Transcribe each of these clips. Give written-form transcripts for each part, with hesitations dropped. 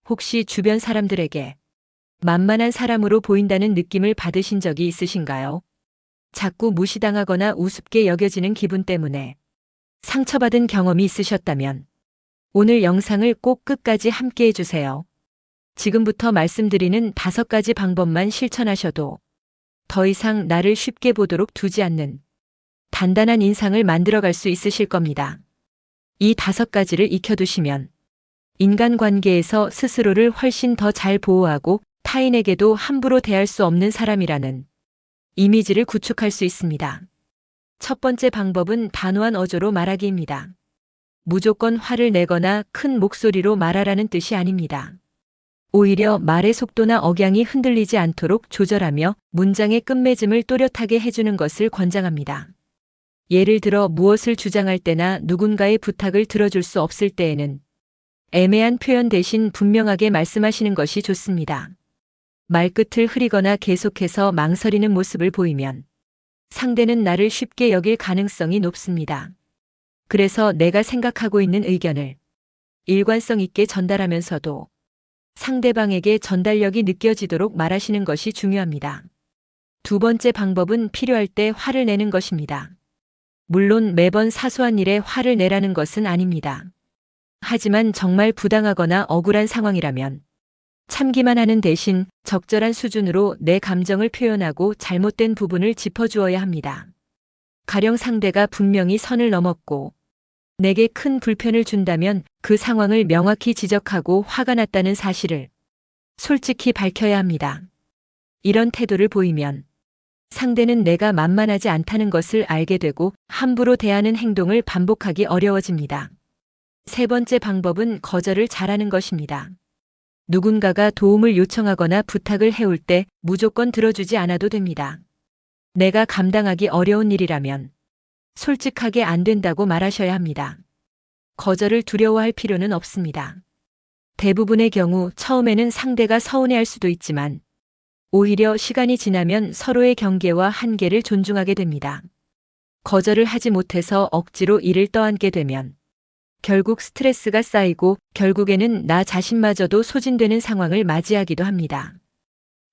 혹시 주변 사람들에게 만만한 사람으로 보인다는 느낌을 받으신 적이 있으신가요? 자꾸 무시당하거나 우습게 여겨지는 기분 때문에 상처받은 경험이 있으셨다면 오늘 영상을 꼭 끝까지 함께 해주세요. 지금부터 말씀드리는 5가지 방법만 실천하셔도 더 이상 나를 쉽게 보도록 두지 않는 단단한 인상을 만들어갈 수 있으실 겁니다. 이 5가지를 익혀두시면 인간관계에서 스스로를 훨씬 더 잘 보호하고 타인에게도 함부로 대할 수 없는 사람이라는 이미지를 구축할 수 있습니다. 첫 번째 방법은 단호한 어조로 말하기입니다. 무조건 화를 내거나 큰 목소리로 말하라는 뜻이 아닙니다. 오히려 말의 속도나 억양이 흔들리지 않도록 조절하며 문장의 끝맺음을 또렷하게 해주는 것을 권장합니다. 예를 들어 무엇을 주장할 때나 누군가의 부탁을 들어줄 수 없을 때에는 애매한 표현 대신 분명하게 말씀하시는 것이 좋습니다. 말끝을 흐리거나 계속해서 망설이는 모습을 보이면 상대는 나를 쉽게 여길 가능성이 높습니다. 그래서 내가 생각하고 있는 의견을 일관성 있게 전달하면서도 상대방에게 전달력이 느껴지도록 말하시는 것이 중요합니다. 두 번째 방법은 필요할 때 화를 내는 것입니다. 물론 매번 사소한 일에 화를 내라는 것은 아닙니다. 하지만 정말 부당하거나 억울한 상황이라면 참기만 하는 대신 적절한 수준으로 내 감정을 표현하고 잘못된 부분을 짚어주어야 합니다. 가령 상대가 분명히 선을 넘었고 내게 큰 불편을 준다면 그 상황을 명확히 지적하고 화가 났다는 사실을 솔직히 밝혀야 합니다. 이런 태도를 보이면 상대는 내가 만만하지 않다는 것을 알게 되고 함부로 대하는 행동을 반복하기 어려워집니다. 세 번째 방법은 거절을 잘하는 것입니다. 누군가가 도움을 요청하거나 부탁을 해올 때 무조건 들어주지 않아도 됩니다. 내가 감당하기 어려운 일이라면 솔직하게 안 된다고 말하셔야 합니다. 거절을 두려워할 필요는 없습니다. 대부분의 경우 처음에는 상대가 서운해할 수도 있지만 오히려 시간이 지나면 서로의 경계와 한계를 존중하게 됩니다. 거절을 하지 못해서 억지로 일을 떠안게 되면 결국 스트레스가 쌓이고 결국에는 나 자신마저도 소진되는 상황을 맞이하기도 합니다.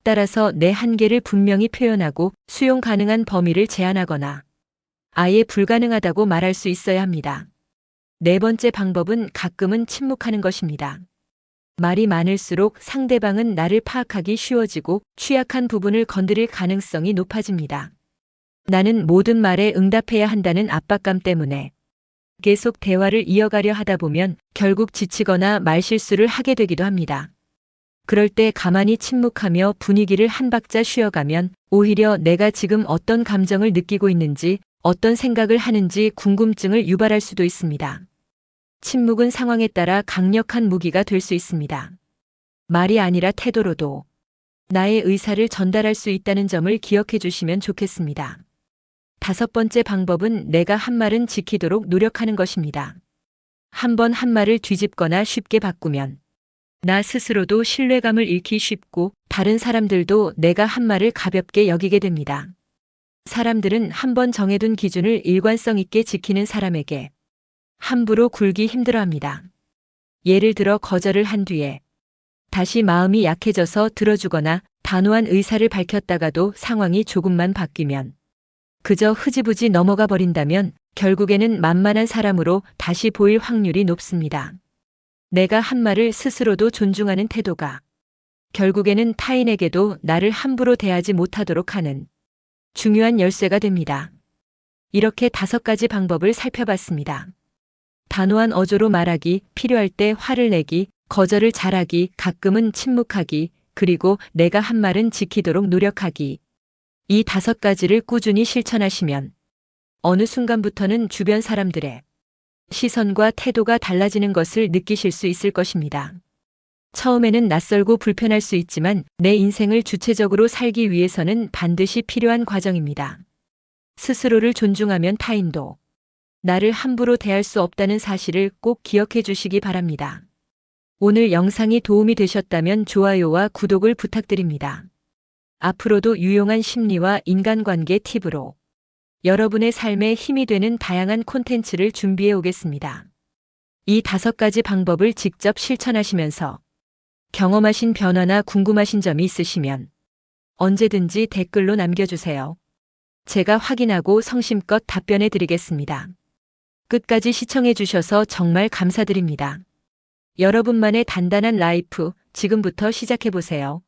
따라서 내 한계를 분명히 표현하고 수용 가능한 범위를 제한하거나 아예 불가능하다고 말할 수 있어야 합니다. 네 번째 방법은 가끔은 침묵하는 것입니다. 말이 많을수록 상대방은 나를 파악하기 쉬워지고 취약한 부분을 건드릴 가능성이 높아집니다. 나는 모든 말에 응답해야 한다는 압박감 때문에 계속 대화를 이어가려 하다 보면 결국 지치거나 말실수를 하게 되기도 합니다. 그럴 때 가만히 침묵하며 분위기를 한 박자 쉬어가면 오히려 내가 지금 어떤 감정을 느끼고 있는지, 어떤 생각을 하는지 궁금증을 유발할 수도 있습니다. 침묵은 상황에 따라 강력한 무기가 될 수 있습니다. 말이 아니라 태도로도 나의 의사를 전달할 수 있다는 점을 기억해 주시면 좋겠습니다. 5번째 방법은 내가 한 말은 지키도록 노력하는 것입니다. 한 번 한 말을 뒤집거나 쉽게 바꾸면 나 스스로도 신뢰감을 잃기 쉽고 다른 사람들도 내가 한 말을 가볍게 여기게 됩니다. 사람들은 한 번 정해둔 기준을 일관성 있게 지키는 사람에게 함부로 굴기 힘들어합니다. 예를 들어 거절을 한 뒤에 다시 마음이 약해져서 들어주거나 단호한 의사를 밝혔다가도 상황이 조금만 바뀌면 그저 흐지부지 넘어가 버린다면 결국에는 만만한 사람으로 다시 보일 확률이 높습니다. 내가 한 말을 스스로도 존중하는 태도가 결국에는 타인에게도 나를 함부로 대하지 못하도록 하는 중요한 열쇠가 됩니다. 이렇게 5가지 방법을 살펴봤습니다. 단호한 어조로 말하기, 필요할 때 화를 내기, 거절을 잘하기, 가끔은 침묵하기, 그리고 내가 한 말은 지키도록 노력하기. 이 5가지를 꾸준히 실천하시면 어느 순간부터는 주변 사람들의 시선과 태도가 달라지는 것을 느끼실 수 있을 것입니다. 처음에는 낯설고 불편할 수 있지만 내 인생을 주체적으로 살기 위해서는 반드시 필요한 과정입니다. 스스로를 존중하면 타인도 나를 함부로 대할 수 없다는 사실을 꼭 기억해 주시기 바랍니다. 오늘 영상이 도움이 되셨다면 좋아요와 구독을 부탁드립니다. 앞으로도 유용한 심리와 인간관계 팁으로 여러분의 삶에 힘이 되는 다양한 콘텐츠를 준비해 오겠습니다. 이 5가지 방법을 직접 실천하시면서 경험하신 변화나 궁금하신 점이 있으시면 언제든지 댓글로 남겨주세요. 제가 확인하고 성심껏 답변해 드리겠습니다. 끝까지 시청해 주셔서 정말 감사드립니다. 여러분만의 단단한 라이프 지금부터 시작해 보세요.